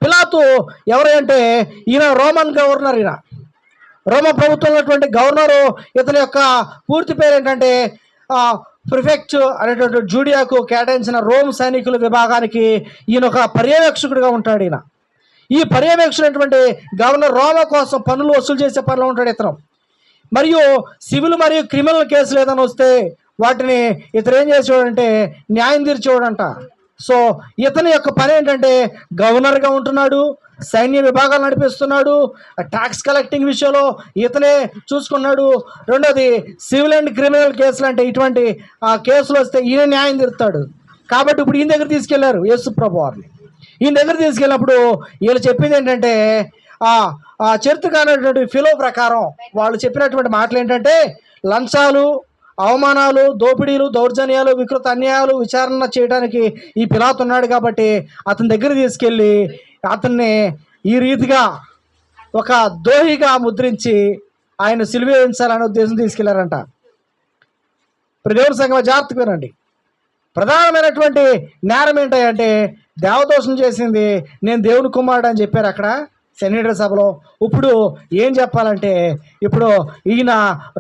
పిలాతు ఎవరంటే ఈయన రోమన్ గవర్నర్, ఈయన రోమా ప్రభుత్వం ఉన్నటువంటి గవర్నరు. ఇతని యొక్క పూర్తి పేరు ఏంటంటే ప్రిఫెక్ట్ అనేటువంటి జూడియాకు కేటాయించిన రోమ్ సైనికుల విభాగానికి ఈయన ఒక పర్యవేక్షకుడిగా ఉంటాడు. ఈయన ఈ పర్యవేక్షకుడు గవర్నర్ రోమా కోసం పన్నులు వసూలు చేసే పనిలో ఉంటాడు ఇతను. మరియు సివిల్ మరియు క్రిమినల్ కేసులు ఏదైనా వస్తే వాటిని ఇతను ఏం చేసేవాడంటే న్యాయం తీర్చేవాడంట. సో ఇతని యొక్క పని ఏంటంటే గవర్నర్గా ఉంటున్నాడు, సైన్య విభాగాలు నడిపిస్తున్నాడు, ట్యాక్స్ కలెక్టింగ్ విషయంలో ఇతనే చూసుకున్నాడు. రెండోది సివిల్ అండ్ క్రిమినల్ కేసులు అంటే ఇటువంటి కేసులు వస్తే ఈయన న్యాయం తీరుతాడు. కాబట్టి ఇప్పుడు ఈయన దగ్గర తీసుకెళ్లారు యేసు ప్రభు వారిని. ఈయన దగ్గర తీసుకెళ్ళినప్పుడు వీళ్ళు చెప్పింది ఏంటంటే చరిత్ర కానటువంటి ఫిలో ప్రకారం వాళ్ళు చెప్పినటువంటి మాటలు ఏంటంటే లంచాలు, అవమానాలు, దోపిడీలు, దౌర్జన్యాలు, వికృత అన్యాయాలు విచారణ చేయడానికి ఈ పిలాతు ఉన్నాడు కాబట్టి అతని దగ్గర తీసుకెళ్ళి అతన్ని ఈ రీతిగా ఒక ద్రోహిగా ముద్రించి ఆయన సిలువ వేయించాలనే ఉద్దేశం తీసుకెళ్లారంట. దేవుని సంఘం జాగ్రత్తగా వినండి. ప్రధానమైనటువంటి నేరం ఏంటంటే దేవదోషం చేసింది, నేను దేవుని కుమారుడు అని చెప్పారు అక్కడ సెనేటర్ సభలో. ఇప్పుడు ఏం చెప్పాలంటే ఇప్పుడు ఈయన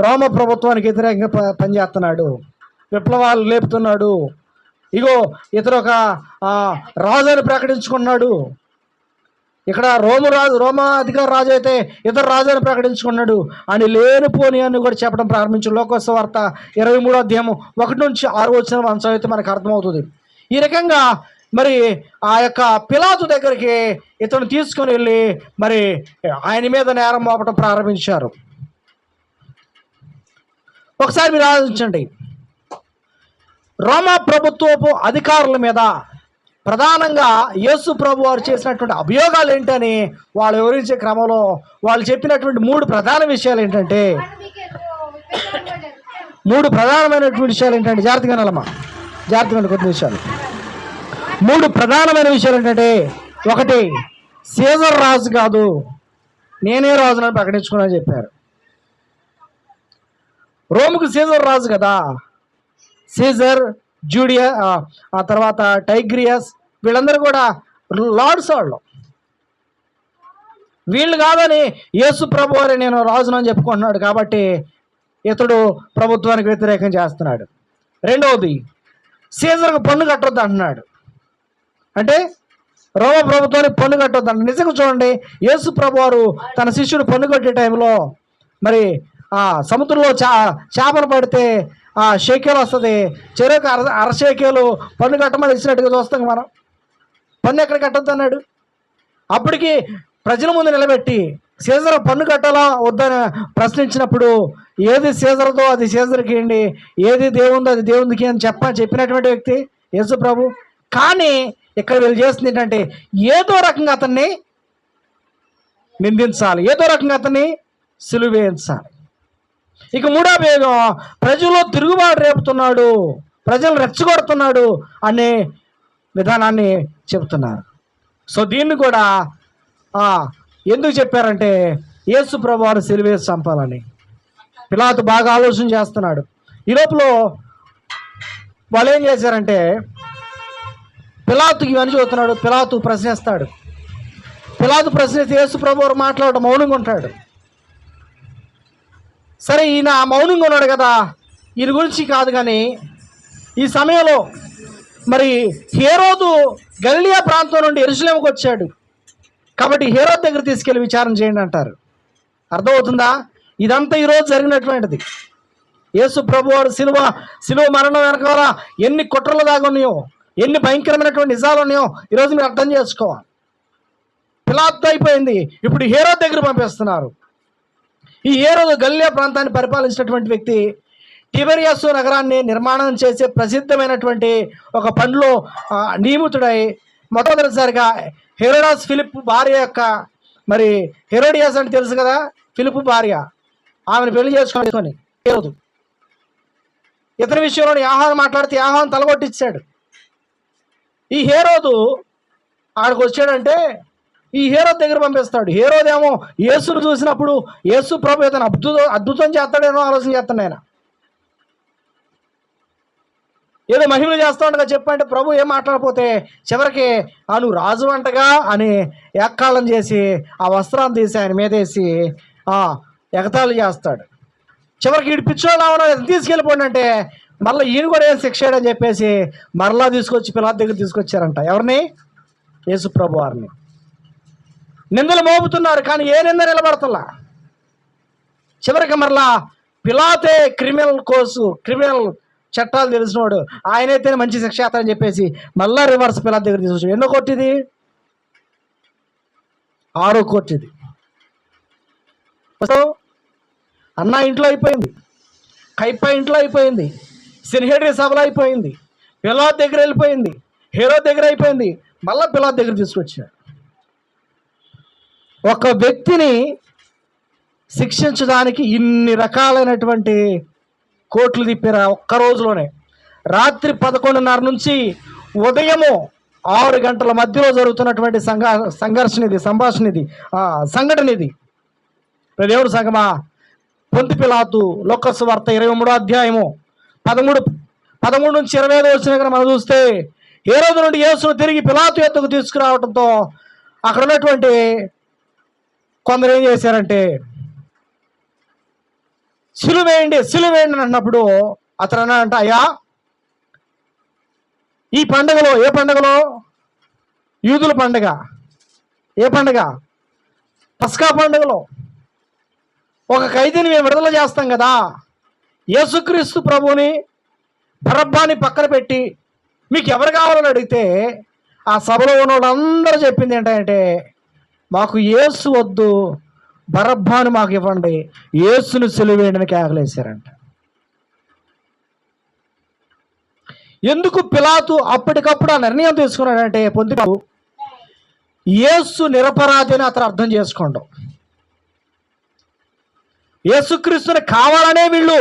రోమ ప్రభుత్వానికి వ్యతిరేకంగా పనిచేస్తున్నాడు, విప్లవాలు లేపుతున్నాడు, ఇగో ఇతరు ఒక రాజు అని ప్రకటించుకున్నాడు. ఇక్కడ రోమ అధికార రాజు అయితే ఇతర రాజు అని ప్రకటించుకున్నాడు అని లేనిపోని అని కూడా చెప్పడం ప్రారంభించాడు. లోకవార్త 23వ అధ్యాయం 1 నుంచి 6 వచ్చిన అంశం అయితే మనకు అర్థమవుతుంది. ఈ రకంగా మరి ఆ యొక్క పిలాతు దగ్గరికి ఇతను తీసుకొని వెళ్ళి మరి ఆయన మీద నేరం మోపడం ప్రారంభించారు. ఒకసారి మీరు ఆలోచించండి, రోమా ప్రభుత్వపు అధికారుల మీద ప్రధానంగా యేసు ప్రభు వారు చేసినటువంటి అభియోగాలు ఏంటని వాళ్ళు వివరించే క్రమంలో వాళ్ళు చెప్పినటువంటి 3 ప్రధాన విషయాలు ఏంటంటే జాగ్రత్తగా నలమా జాగ్రత్తగా కొద్ది విషయాలు 3 ప్రధానమైన విషయాలు ఏంటంటే, ఒకటి, సీజర్ రాజు కాదు, నేనే రాజునని ప్రకటించుకున్నానని చెప్పారు. రోముకు సీజర్ రాజు కదా, సీజర్, జూడియా, ఆ తర్వాత టైగ్రియస్, వీళ్ళందరూ కూడా లార్డ్స్ వాళ్ళు. వీళ్ళు కాదని యేసు ప్రభు వారే నేను రాజునని చెప్పుకుంటున్నాడు కాబట్టి ఇతడు ప్రభుత్వానికి వ్యతిరేకం చేస్తున్నాడు. రెండవది, సీజర్కు పన్ను కట్టొద్దు అంటున్నాడు. అంటే రోమ ప్రభుత్వానికి పన్ను కట్టొద్దు అంట. నిజంగా చూడండి, యేసు ప్రభు వారు తన శిష్యుడు పన్ను కట్టే టైంలో మరి సముద్రంలో చేపలు పడితే షేకేలు వస్తుంది, చెరువుకు అరషేకేలు పన్ను కట్టమని ఇచ్చినట్టుగా చూస్తాం మనం. పన్ను ఎక్కడ కట్టొద్దు అన్నాడు. అప్పటికి ప్రజల ముందు నిలబెట్టి సీజర్ పన్ను కట్టాలా వద్దని ప్రశ్నించినప్పుడు ఏది సీజర్దో అది సీజర్కి ఇవ్వండి, ఏది దేవుందో అది దేవునికి అని చెప్పినటువంటి వ్యక్తి యేసు ప్రభు. కానీ ఇక్కడ వీళ్ళు చేస్తుంది ఏంటంటే ఏదో రకంగా అతన్ని నిందించాలి, ఏదో రకంగా అతన్ని సిలువ వేయించాలి. ఇక 3వ భాగం, ప్రజల్లో తిరుగుబాటు రేపుతున్నాడు, ప్రజలు రెచ్చగొడుతున్నాడు అనే విధానాన్ని చెబుతున్నారు. సో దీన్ని కూడా ఎందుకు చెప్పారంటే యేసు ప్రభు వారు సిలువ వేసి చంపాలని. పిలాతు బాగా ఆలోచన చేస్తున్నాడు. ఈ లోపల వాళ్ళు ఏం చేశారంటే పిలాతుకి ఇవన్నీ చూస్తున్నాడు. పిలాతు ప్రశ్నిస్తాడు. పిలాతు ప్రశ్నిస్తే యేసు ప్రభు వారు మాట్లాడడం మౌనంగా ఉంటాడు. సరే, ఈయన మౌనంగా ఉన్నాడు కదా, ఈయన గురించి కాదు కానీ ఈ సమయంలో మరి హేరోదు గలిలయ ప్రాంతం నుండి యెరూషలేముకు వచ్చాడు కాబట్టి హేరోదు దగ్గర తీసుకెళ్ళి విచారణ చేయండి అంటారు. అర్థమవుతుందా? ఇదంతా ఈరోజు జరిగినటువంటిది. యేసు ప్రభు వారు సిలువ మరణం వెనకాల ఎన్ని కుట్రలు దాగా ఉన్నాయో, ఎన్ని భయంకరమైనటువంటి నిజాలు ఉన్నాయో ఈరోజు మీరు అర్థం చేసుకోవాలి. పిలాతు అయిపోయింది, ఇప్పుడు హేరోదు దగ్గర పంపిస్తున్నారు. ఈ హేరోదు గలిలయ ప్రాంతాన్ని పరిపాలించినటువంటి వ్యక్తి, తిబెరియాసు నగరాన్ని నిర్మాణం చేసే ప్రసిద్ధమైనటువంటి ఒక పనిలో నియమితుడై మొట్టమొదటిసారిగా హెరోడాస్ ఫిలిప్ భార్య యొక్క మరి హెరోడియాస్ అంటే తెలుసు కదా, ఫిలిప్ భార్య, ఆమెను పెళ్లి చేసుకొని హేరోదు ఇతని విషయంలో యాహాను మాట్లాడితే యాహాను తలగొట్టించాడు. ఈ హేరోదు ఆడికి వచ్చాడంటే ఈ హేరోదు దగ్గర పంపిస్తాడు. హేరోదు ఏమో యేసును చూసినప్పుడు యేసు ప్రభు ఇతను అద్భుతం చేస్తాడేమో ఆలోచన చేస్తాడు. ఆయన ఏదో మహిమలు చేస్తా ఉండగా చెప్పంటే ప్రభు ఏం మాట్లాడకపోతే చివరికి నువ్వు రాజు అంటగా అని ఏకాళం చేసి ఆ వస్త్రాన్ని తీసి ఆయన మీదేసి ఎగతాళి చేస్తాడు. చివరికి ఈడు పిచ్చోళ్ళు తీసుకెళ్ళిపోండి అంటే మళ్ళీ ఈయన కూడా ఏం శిక్ష అని చెప్పేసి మరలా తీసుకొచ్చి పిలాతు దగ్గర తీసుకొచ్చారంట. ఎవరిని? యేసు ప్రభు వారిని. నిందలు మోపుతున్నారు కానీ ఏ నింద నిలబడతలా. చివరికి మరలా పిలాతే క్రిమినల్ చట్టాలు తెలిసినవాడు, ఆయనైతేనే మంచి శిక్ష చేస్తారని చెప్పేసి మళ్ళా రివర్స్ పిలాతు దగ్గర తీసుకొచ్చాడు. ఎన్నో కోర్టు ఇది? 6వ కోర్టు ఇది. అన్న ఇంట్లో అయిపోయింది, కైప ఇంట్లో అయిపోయింది, సెనేటర్ సభలో అయిపోయింది, పిలాతు దగ్గర వెళ్ళిపోయింది, హేరోదు దగ్గర అయిపోయింది, మళ్ళీ పిలాతు దగ్గర తీసుకొచ్చాడు. ఒక వ్యక్తిని శిక్షించడానికి ఇన్ని రకాలైనటువంటి కోట్లు తిప్పారు ఒక్క రోజులోనే. రాత్రి 11:30 నుంచి ఉదయము 6 గంటల మధ్యలో జరుగుతున్నటువంటి సంఘటన ఇది. దేవుడు సంగమా, పొంతి పిలాతు లోకసు వార్త 23వ అధ్యాయము 13 నుంచి 25 వచ్చిన మనం చూస్తే, హేరోదు నుండి యేసును తిరిగి పిలాతు ఎద్దుకు తీసుకురావడంతో అక్కడ ఉన్నటువంటి కొందరు ఏం చేశారంటే, సిలువేయండి అని అన్నప్పుడు అతను అన్నాడంట, అయ్యా ఈ పండుగలో, ఏ పండుగలో? యూదుల పండుగ. ఏ పండుగ? పస్కా పండుగలో ఒక ఖైదీని మేము విడుదల చేస్తాం కదా, యేసుక్రీస్తు ప్రభువుని బరబ్బాని పక్కన పెట్టి మీకు ఎవరు కావాలని అడిగితే ఆ సభలో ఉన్న వాళ్ళందరూ చెప్పింది ఏంటంటే, మాకు యేసు వద్దు, బరబ్బాని మాకు ఇవ్వండి, యేసును సిలువేయండి అని కేకలేశారంట. ఎందుకు పిలాతు అప్పటికప్పుడు ఆ నిర్ణయం తీసుకున్నాడంటే, పొందిబాబు యేసు నిరపరాధి అని అతను అర్థం చేసుకోండు. యేసుక్రీస్తుని కావాలనే వీళ్ళు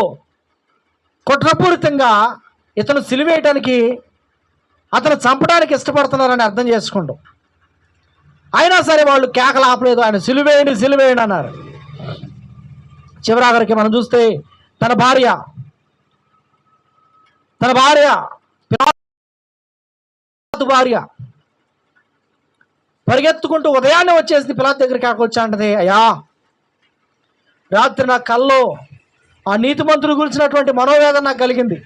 కుట్రపూరితంగా ఇతను సిలువేయటానికి, అతను చంపడానికి ఇష్టపడుతున్నారని అర్థం చేసుకోండు. అయినా సరే వాళ్ళు కేకలు ఆపలేదు, ఆయన సిలువేయండి అన్నారు. చివరాఖరికి మనం చూస్తే తన భార్య పరిగెత్తుకుంటూ ఉదయాన్నే వచ్చేసింది పిలాతు దగ్గరికి. వచ్చా అంటది, అయ్యా రాత్రి నా కల్లో ఆ నీతిమంతుడు గురించినటువంటి మనోవేదన నాకు కలిగింది,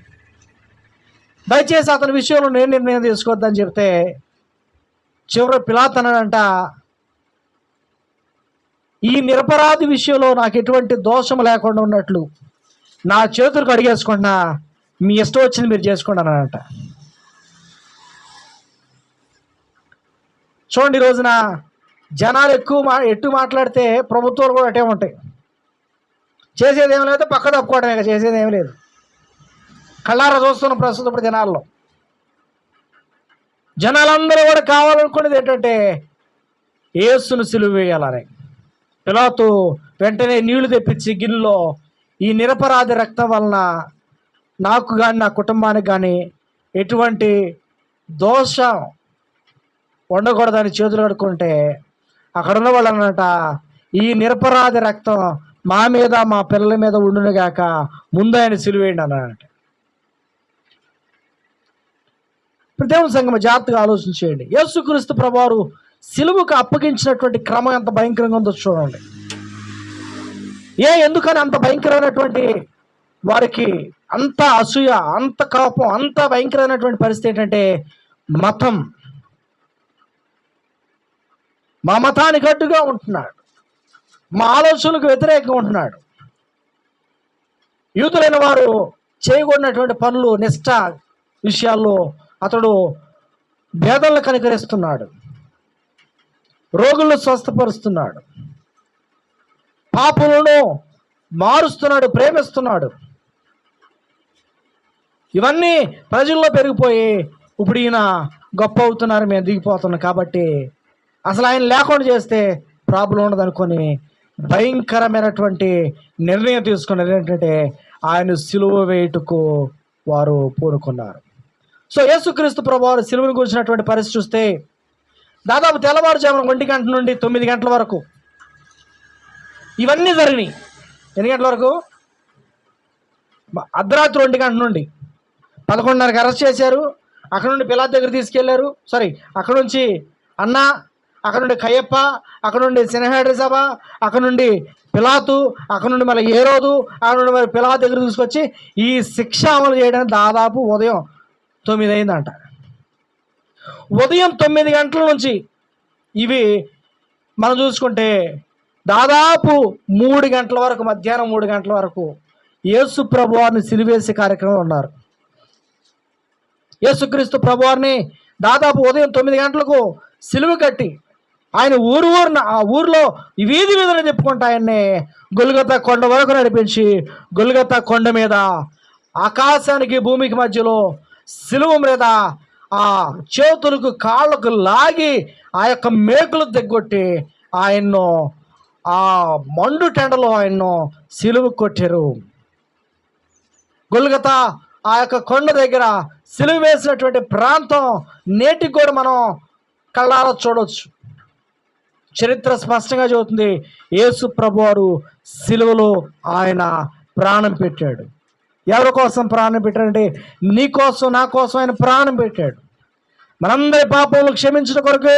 దయచేసి అతని విషయంలో నేను నిర్ణయం తీసుకోవద్దని చెప్తే, చివరి పిలాతు అన్నాడంట, ఈ నిరపరాధి విషయంలో నాకు ఎటువంటి దోషం లేకుండా ఉన్నట్లు నా చేతులకు అడిగేసుకుంటున్నా, మీ ఇష్టం వచ్చింది మీరు చేసుకోండి అన్నాడంట. చూడండి, ఈ రోజున జనాలు ఎట్టు మాట్లాడితే ప్రభుత్వాలు కూడా అటే ఉంటాయి. చేసేది ఏం లేదు, పక్క తప్పుకోవడమే, చేసేది ఏం లేదు. కళ్ళారా చూస్తున్న ప్రస్తుతం ఇప్పుడు జనాలందరూ కూడా కావాలనుకునేది ఏంటంటే యేసును సిలువ వేయాలని. పిలాతు వెంటనే నీళ్లు తెప్పించి గిన్నెలో, ఈ నిరపరాధి రక్తం వలన నాకు కానీ నా కుటుంబానికి కానీ ఎటువంటి దోషం ఉండకూడదని చేతులు కడుక్కుంటే, అక్కడ ఉన్న వాళ్ళు అన్నట, ఈ నిరపరాధి రక్తం మా మీద మా పిల్లల మీద ఉండునుగాక, ముందు ఆయన సిలువేయండి అన్నాడంట. దేవుని సంగమ జాగ్రత్తగా ఆలోచించేయండి. యేసుక్రీస్తు ప్రభువారు సిలువకు అప్పగించినటువంటి క్రమం ఎంత భయంకరంగా ఉందో చూడండి. ఎందుకని అంత భయంకరమైనటువంటి వారికి అంత అసూయ, అంత కోపం, అంత భయంకరమైనటువంటి పరిస్థితి ఏంటంటే, మతం, మా మతానికి అడ్డుగా ఉంటున్నాడు, మా ఆలోచనలకు వ్యతిరేకంగా ఉంటున్నాడు. యూదులైన వారు చేయకూడనటువంటి పనులు, నిష్ఠ విషయాల్లో అతడు భేదాలను కనికరిస్తున్నాడు, రోగులను స్వస్థపరుస్తున్నాడు, పాపులను మారుస్తున్నాడు, ప్రేమిస్తున్నాడు. ఇవన్నీ ప్రజల్లో పెరిగిపోయి ఇప్పుడు ఈయన గొప్ప అవుతున్నారు, మేము దిగిపోతున్నాం కాబట్టి అసలు ఆయన లేకుండా చేస్తే ప్రాబ్లం ఉండదు అనుకొని భయంకరమైనటువంటి నిర్ణయం తీసుకున్నది ఏంటంటే ఆయన సిలువ వేయుటకు వారు పూనుకున్నారు. సో యేసుక్రీస్తు ప్రభువారు సిలువను గురించినటువంటి పరిస్థితి చూస్తే, దాదాపు తెల్లవారుజామున 1 గంట నుండి 9 గంటల వరకు ఇవన్నీ జరిగినాయి. ఎన్ని గంటల వరకు? అర్ధరాత్రి 2 గంటల నుండి 11:30కి అరెస్ట్ చేశారు. అక్కడ నుండి పిలాతు దగ్గర తీసుకెళ్లారు. అక్కడ నుంచి అన్న, అక్కడ నుండి కయ్యప్ప, అక్కడ నుండి సెనహెడ్రి సభ, అక్కడ నుండి పిలాతు, అక్కడ నుండి మళ్ళీ హేరోదు, అక్కడ నుండి మరి పిలాతు దగ్గర తీసుకొచ్చి ఈ శిక్ష అమలు చేయడానికి దాదాపు ఉదయం 9 అయిందంట. ఉదయం 9 గంటల నుంచి ఇవి మనం చూసుకుంటే దాదాపు 3 గంటల వరకు, మధ్యాహ్నం 3 గంటల వరకు యేసు ప్రభువారిని సిలువేసే కార్యక్రమం ఉన్నారు. యేసుక్రీస్తు ప్రభువారిని దాదాపు ఉదయం 9 గంటలకు సిలువ కట్టి ఆయన ఆ ఊరిలో వీధి వీధిని చెప్పుకుంటా ఆయన్ని గొల్గొతా కొండ వరకు నడిపించి, గొల్గొతా కొండ మీద ఆకాశానికి భూమికి మధ్యలో సిలువ మీద ఆ చేతులకు కాళ్ళకు లాగి ఆ యొక్క మేకులు దిగ్గొట్టి ఆయన్ను ఆ మండు టెండలో ఆయన్ను సిలువ కొట్టారు. గొల్గతా ఆ యొక్క కొండ దగ్గర సిలువ వేసినటువంటి ప్రాంతం నేటికి కూడా మనం కళ్ళారా చూడవచ్చు. చరిత్ర స్పష్టంగా చెబుతుంది, యేసు ప్రభువారు సిలువలో ఆయన ప్రాణం పెట్టాడు. ఎవరి కోసం ప్రాణం పెట్టాడంటే నీ కోసం నా కోసం ఆయన ప్రాణం పెట్టాడు. మనందరి పాపములు క్షమించడం కొరకే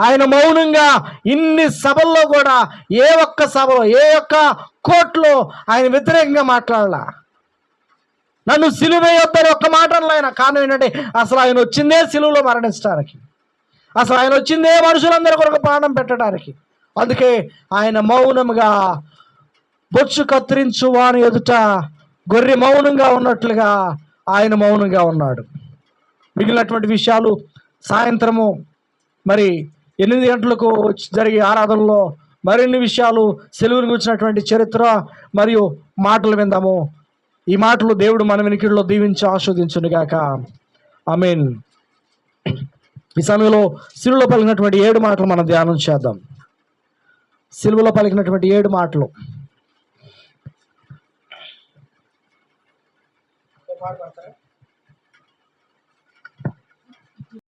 ఆయన మౌనంగా ఇన్ని సభల్లో కూడా ఏ ఒక్క సభలో ఏ ఒక్క కోర్టులో ఆయన వ్యతిరేకంగా మాట్లాడాల. నన్ను సిలువ వేయొద్దని ఒక్క మాట అనలే ఆయన. కారణం ఏంటంటే అసలు ఆయన వచ్చిందే సిలువలో మరణించడానికి, అసలు ఆయన వచ్చిందే మనుషులందరి కొరకు ప్రాణం పెట్టడానికి. అందుకే ఆయన మౌనంగా బొచ్చు కత్తిరించు వాని ఎదుట గొర్రె మౌనంగా ఉన్నట్లుగా ఆయన మౌనంగా ఉన్నాడు. మిగిలినటువంటి విషయాలు సాయంత్రము మరి 8 గంటలకు జరిగే ఆరాధనలో మరిన్ని విషయాలు సెలువుని గురించినటువంటి చరిత్ర మరియు మాటలు విందాము. ఈ మాటలు దేవుడు మన వెనుకల్లో దీవించి ఆస్వాదించునుగాక. ఆమేన్. ఈ సమయంలో సిలువలో పలికినటువంటి 7 మాటలు మనం ధ్యానం చేద్దాం. సిలువలో పలికినటువంటి 7 మాటలు. పాట పాడతారా?